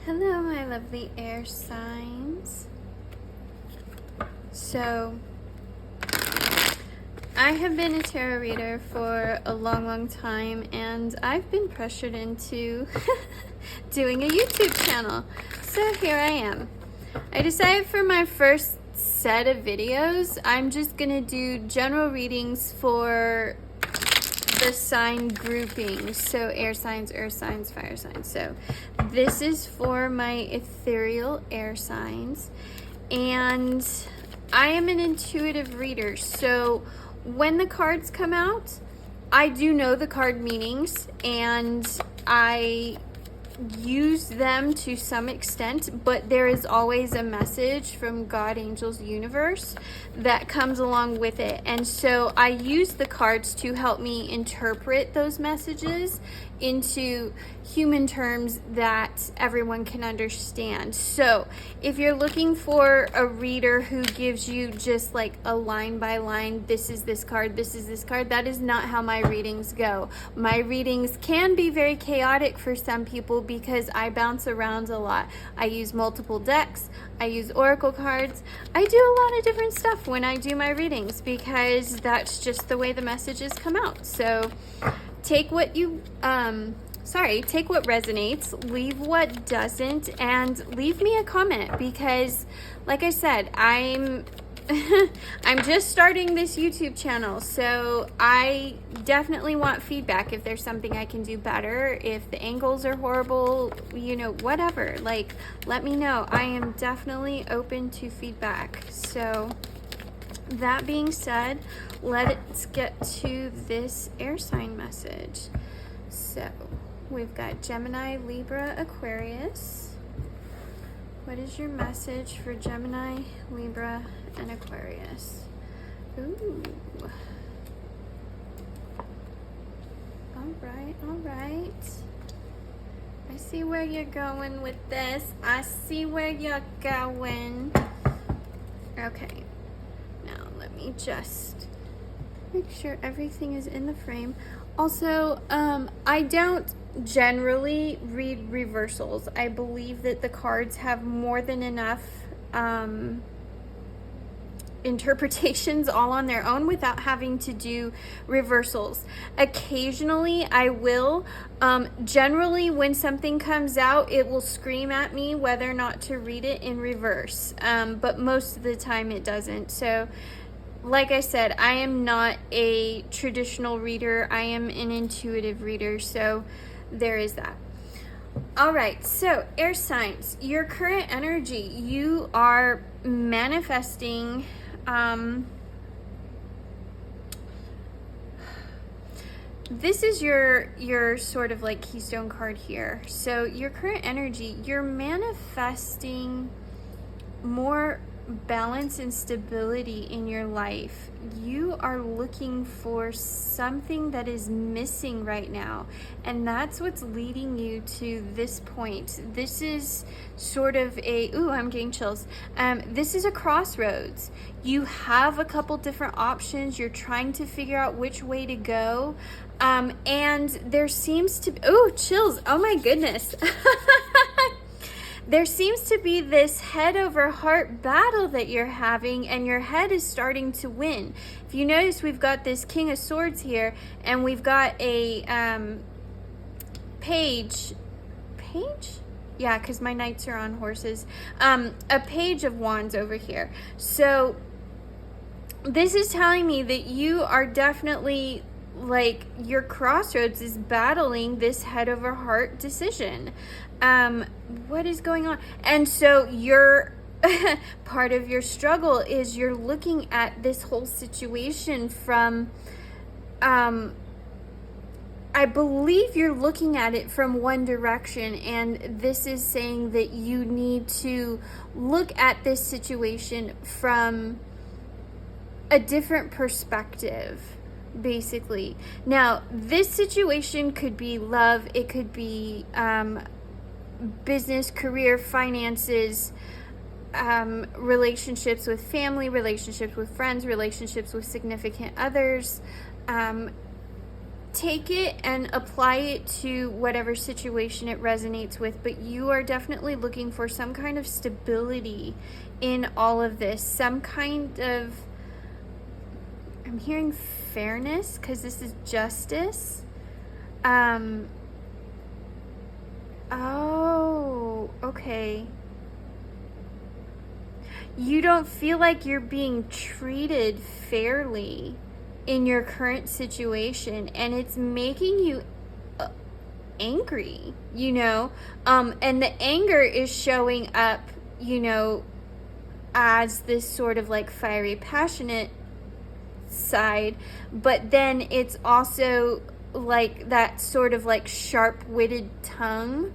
Hello, my lovely air signs. So, I have been a tarot reader for a long time, and I've been pressured into doing a YouTube channel. So here I am. I decided for my first set of videos, I'm just gonna do general readings for the sign groupings. So air signs, earth signs, fire signs. So this is for my ethereal air signs, and I am an intuitive reader. So when the cards come out, I do know the card meanings and I use them to some extent, but there is always a message from God, angels, universe that comes along with it. And so I use the cards to help me interpret those messages into human terms that everyone can understand. So if you're looking for a reader who gives you just like a line by line, this is this card, this is this card, that is not how my readings go. My readings can be very chaotic for some people because I bounce around a lot. I use multiple decks, I use oracle cards, I do a lot of different stuff when I do my readings because that's just the way the messages come out. So take what you take what resonates, leave what doesn't, and leave me a comment because like I said, I'm just starting this YouTube channel, so I definitely want feedback. If there's something I can do better, if the angles are horrible, you know, whatever, like, let me know. I am definitely open to feedback. So that being said, let's get to this air sign message. So we've got Gemini, Libra, Aquarius. What is your message for Gemini, Libra, and Aquarius? Ooh. All right. I see where you're going with this. I see where you're going. Okay. Now let me just make sure everything is in the frame. Also, I don't generally read reversals. I believe that the cards have more than enough interpretations all on their own without having to do reversals. Occasionally I will. Generally when something comes out, it will scream at me whether or not to read it in reverse, but most of the time it doesn't. So like I said, I am not a traditional reader. I am an intuitive reader, so there is that. All right, so air signs, your current energy, you are manifesting this is your sort of like keystone card here. So your current energy, you're manifesting more balance and stability in your life. You are looking for something that is missing right now, and that's what's leading you to this point. This is sort of a I'm getting chills. This is a crossroads. You have a couple different options. You're trying to figure out which way to go, and there seems to be chills. Oh my goodness. There seems to be this head over heart battle that you're having, and your head is starting to win. If you notice, we've got this King of Swords here, and we've got a page? Yeah, because my knights are on horses. A page of wands over here. So this is telling me that you are definitely, like, your crossroads is battling this head over heart decision. What is going on? And so you're part of your struggle is you're looking at this whole situation from I believe you're looking at it from one direction, and this is saying that you need to look at this situation from a different perspective, basically. Now, this situation could be love, it could be business, career, finances, relationships with family, relationships with friends, relationships with significant others, take it and apply it to whatever situation it resonates with, but you are definitely looking for some kind of stability in all of this, some kind of, I'm hearing fairness, because this is justice. Oh, okay. You don't feel like you're being treated fairly in your current situation, and it's making you angry, you know? And the anger is showing up, you know, as this sort of like fiery, passionate side, but then it's also like that sort of like sharp-witted tongue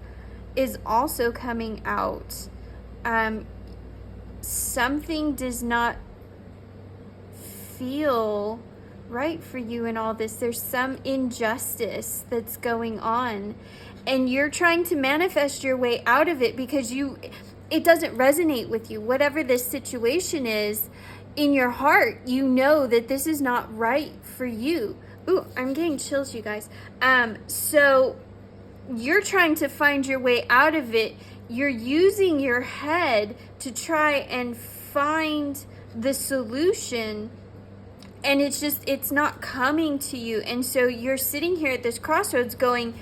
is also coming out. Something does not feel right for you in all this. There's some injustice that's going on, and you're trying to manifest your way out of it because it doesn't resonate with you. Whatever this situation is, in your heart, you know that this is not right for you. Ooh, I'm getting chills, you guys. So you're trying to find your way out of it. You're using your head to try and find the solution, and it's not coming to you. And so you're sitting here at this crossroads going,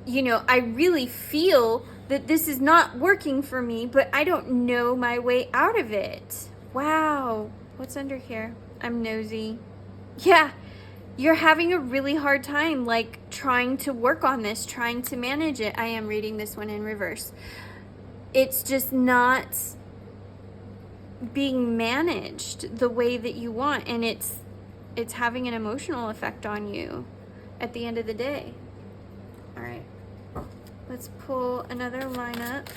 you know, I really feel that this is not working for me, but I don't know my way out of it. Wow. What's under here? I'm nosy. Yeah. You're having a really hard time, like, trying to work on this, trying to manage it. I am reading this one in reverse. It's just not being managed the way that you want, and it's having an emotional effect on you at the end of the day. All right. Let's pull another lineup.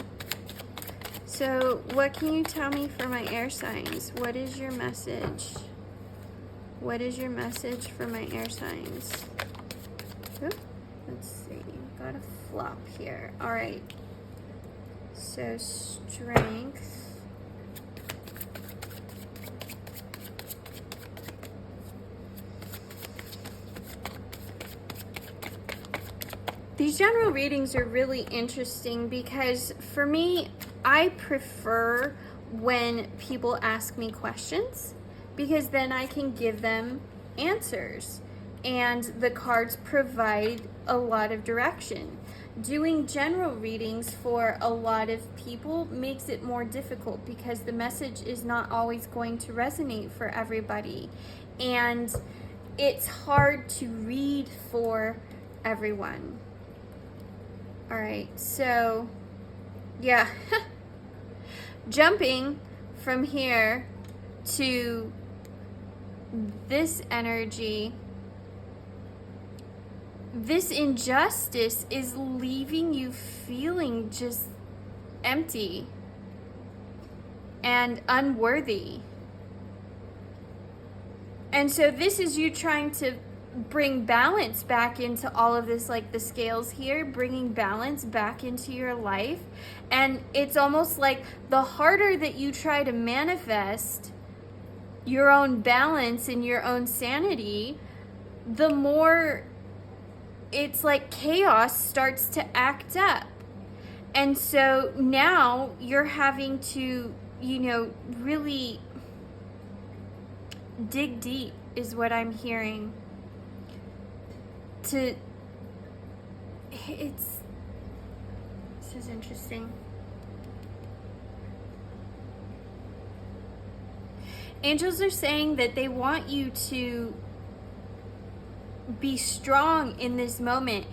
So, what can you tell me for my air signs? What is your message? What is your message for my air signs? Oop, let's see. Got a flop here. All right. So, strength. These general readings are really interesting because for me, I prefer when people ask me questions because then I can give them answers, and the cards provide a lot of direction. Doing general readings for a lot of people makes it more difficult because the message is not always going to resonate for everybody, and it's hard to read for everyone. All right, so yeah, jumping from here to this energy, this injustice is leaving you feeling just empty and unworthy. And so this is you trying to bring balance back into all of this, like the scales here, bringing balance back into your life. And it's almost like the harder that you try to manifest your own balance and your own sanity, the more it's like chaos starts to act up. And so now you're having to, you know, really dig deep is what I'm hearing. This is interesting. Angels are saying that they want you to be strong in this moment.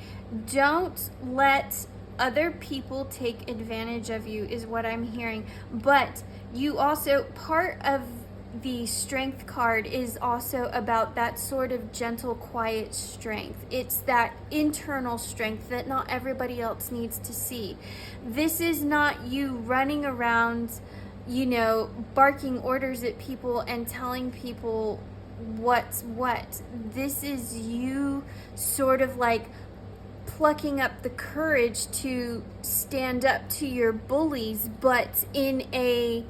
Don't let other people take advantage of you is what I'm hearing. But you also, part of the strength card is also about that sort of gentle, quiet strength. It's that internal strength that not everybody else needs to see. This is not you running around, you know, barking orders at people and telling people what's what. This is you sort of like plucking up the courage to stand up to your bullies, but in a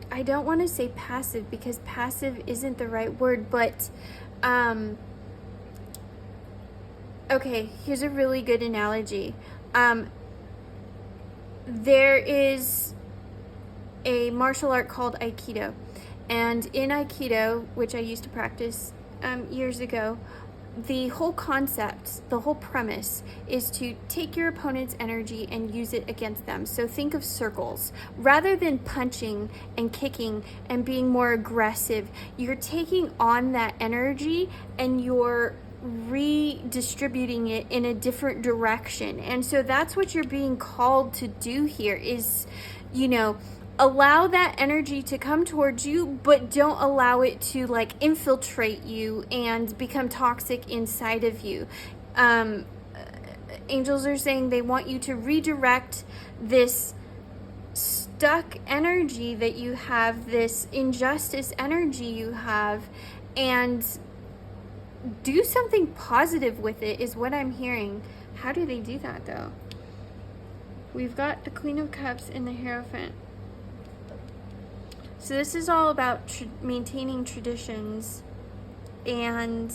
I don't want to say passive because passive isn't the right word, but Okay, here's a really good analogy. There is a martial art called Aikido. And in Aikido, which I used to practice years ago, the whole concept, the whole premise is to take your opponent's energy and use it against them. So think of circles. Rather than punching and kicking and being more aggressive, you're taking on that energy and you're redistributing it in a different direction. And so that's what you're being called to do here is, you know, allow that energy to come towards you, but don't allow it to like infiltrate you and become toxic inside of you. Angels are saying they want you to redirect this stuck energy that you have, this injustice energy you have, and do something positive with it is what I'm hearing. How do they do that though? We've got the Queen of Cups and the Hierophant. So this is all about maintaining traditions, and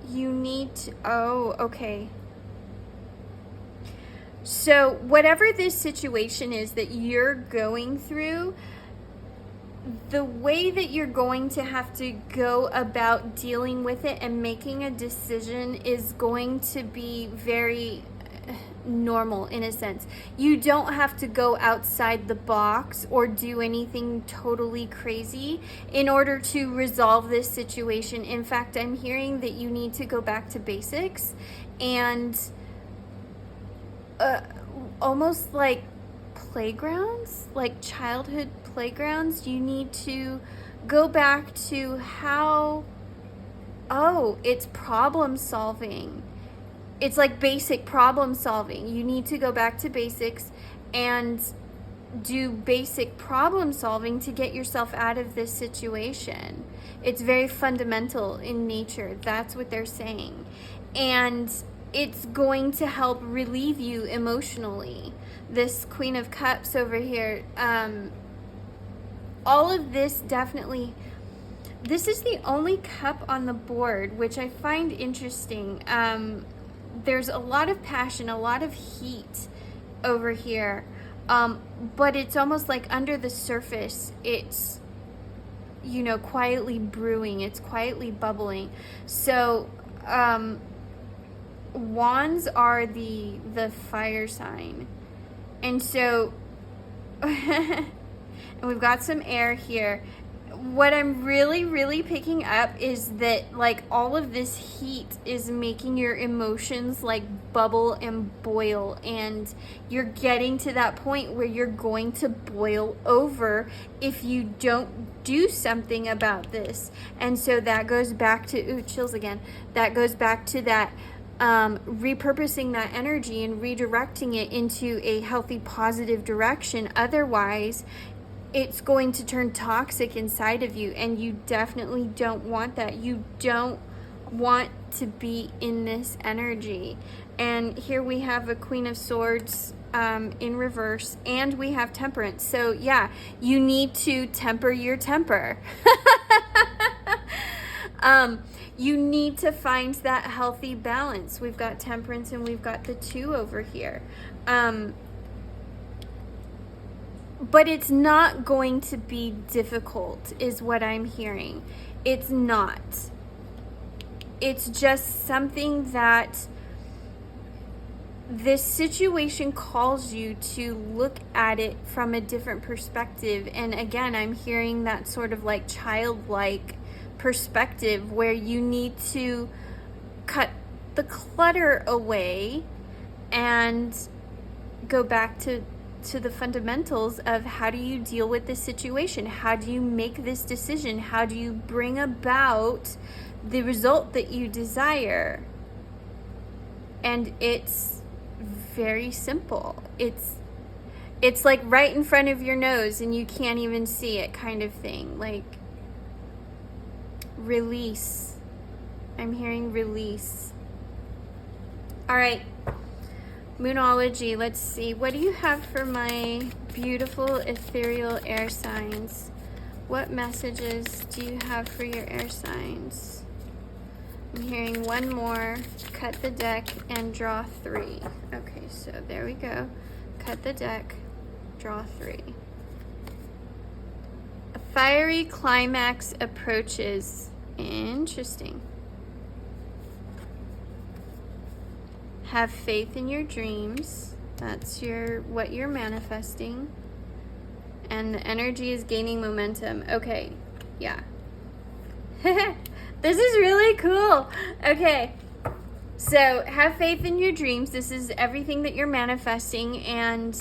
you need to, oh, okay. So whatever this situation is that you're going through, the way that you're going to have to go about dealing with it and making a decision is going to be very normal in a sense. You don't have to go outside the box or do anything totally crazy in order to resolve this situation. In fact, I'm hearing that you need to go back to basics and almost like playgrounds, like childhood playgrounds. You need to go back to how, oh, it's problem solving. It's like basic problem solving. You need to go back to basics and do basic problem solving to get yourself out of this situation. It's very fundamental in nature. That's what they're saying. And it's going to help relieve you emotionally. This Queen of Cups over here, all of this definitely, this is the only cup on the board, which I find interesting. There's a lot of passion, a lot of heat over here, but it's almost like under the surface, it's, you know, quietly brewing, it's quietly bubbling. So wands are the fire sign, and so and we've got some air here. What I'm really picking up is that like all of this heat is making your emotions like bubble and boil, and you're getting to that point where you're going to boil over if you don't do something about this. And so that goes back to, ooh, chills again. That goes back to that repurposing that energy and redirecting it into a healthy, positive direction. Otherwise, it's going to turn toxic inside of you, and you definitely don't want that. You don't want to be in this energy. And here we have a Queen of Swords in reverse, and we have Temperance. So yeah, you need to temper your temper. You need to find that healthy balance. We've got Temperance and we've got the 2 over here. But it's not going to be difficult, is what I'm hearing. It's not. It's just something that this situation calls you to look at it from a different perspective. And again, I'm hearing that sort of like childlike perspective where you need to cut the clutter away and go back to the fundamentals of how do you deal with this situation? How do you make this decision? How do you bring about the result that you desire? And it's very simple. It's like right in front of your nose and you can't even see it, kind of thing. Like release. I'm hearing release. All right. Moonology, let's see. What do you have for my beautiful ethereal air signs? What messages do you have for your air signs? I'm hearing one more. Cut the deck and draw 3. Okay, so there we go. Cut the deck, draw 3. A fiery climax approaches. Interesting. Have faith in your dreams. That's what you're manifesting. And the energy is gaining momentum. Okay, yeah. This is really cool. Okay, so have faith in your dreams. This is everything that you're manifesting and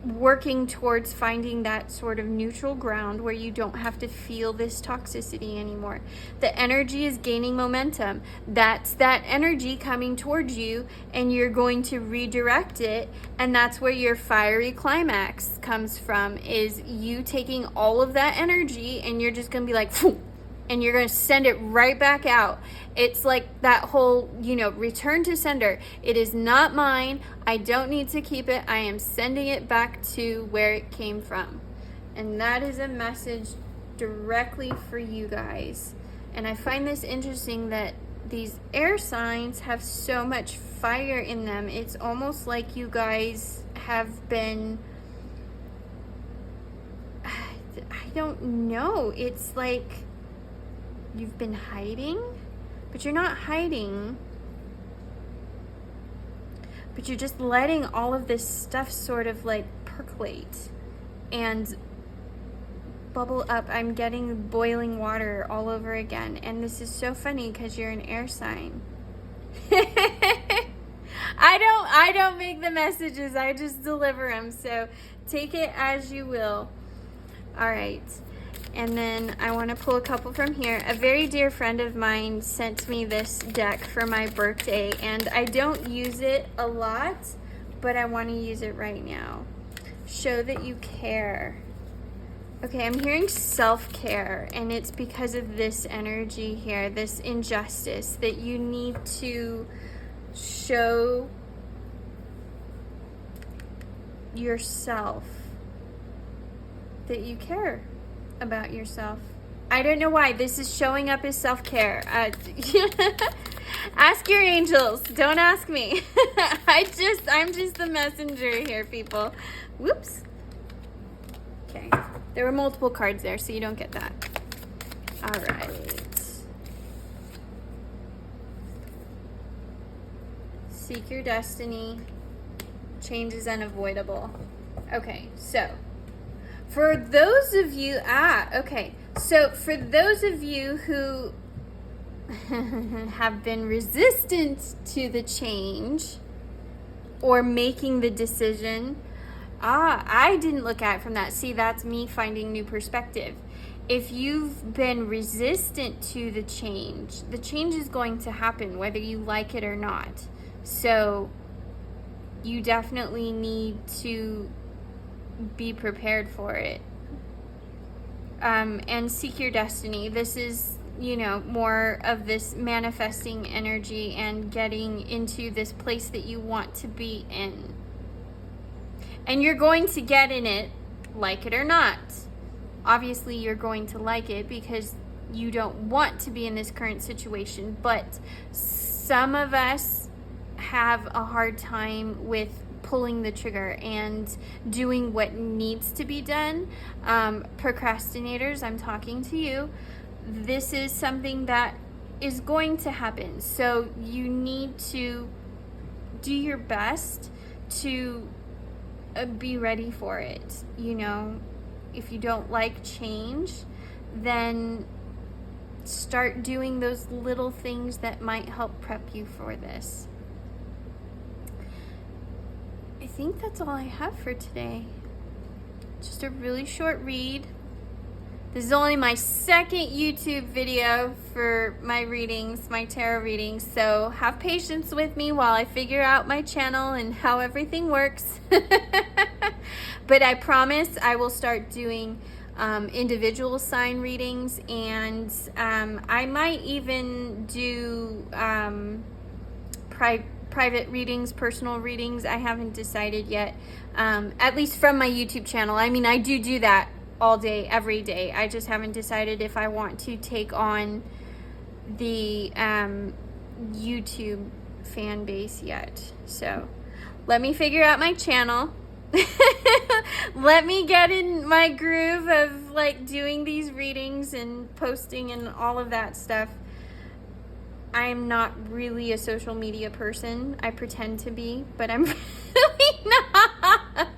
working towards finding that sort of neutral ground where you don't have to feel this toxicity anymore. The energy is gaining momentum. That's that energy coming towards you, and you're going to redirect it, and that's where your fiery climax comes from, is you taking all of that energy and you're just going to be like, phew, and you're going to send it right back out. It's like that whole, return to sender. It is not mine. I don't need to keep it. I am sending it back to where it came from. And that is a message directly for you guys. And I find this interesting that these air signs have so much fire in them. It's almost like you guys have been, I don't know. It's like you've been hiding, but you're not hiding, but you're just letting all of this stuff sort of like percolate and bubble up. I'm getting boiling water all over again, and this is so funny because you're an air sign. I don't make the messages, I just deliver them, so take it as you will. All right. And then I want to pull a couple from here. A very dear friend of mine sent me this deck for my birthday, and I don't use it a lot, but I want to use it right now. Show that you care. Okay, I'm hearing self-care, and it's because of this energy here, this injustice, that you need to show yourself that you care about yourself. I don't know why this is showing up as self-care. Ask your angels, don't ask me. I'm just the messenger here, people. Whoops. Okay, there were multiple cards there, so you don't get that. All right. Seek your destiny. Change is unavoidable. Okay, so for those of you, so for those of you who have been resistant to the change or making the decision, I didn't look at it from that. See, that's me finding new perspective. If you've been resistant to the change is going to happen whether you like it or not. So you definitely need to be prepared for it. And seek your destiny. This is, more of this manifesting energy and getting into this place that you want to be in. And you're going to get in it, like it or not. Obviously, you're going to like it because you don't want to be in this current situation. But some of us have a hard time with pulling the trigger and doing what needs to be done. Procrastinators, I'm talking to you. This is something that is going to happen. So you need to do your best to be ready for it. If you don't like change, then start doing those little things that might help prep you for this. I think that's all I have for today. Just a really short read. This is only my second YouTube video for my readings, my tarot readings, so have patience with me while I figure out my channel and how everything works. But I promise I will start doing individual sign readings, and I might even do private readings, personal readings. I haven't decided yet, at least from my YouTube channel. I mean, I do that all day, every day. I just haven't decided if I want to take on the YouTube fan base yet. So let me figure out my channel. Let me get in my groove of like doing these readings and posting and all of that stuff. I am not really a social media person. I pretend to be, but I'm really not.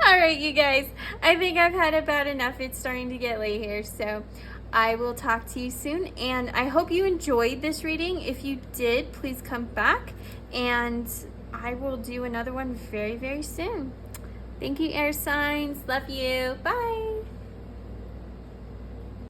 All right, you guys, I think I've had about enough. It's starting to get late here, so I will talk to you soon, and I hope you enjoyed this reading. If you did, please come back, and I will do another one very, very soon. Thank you, air signs. Love you. Bye.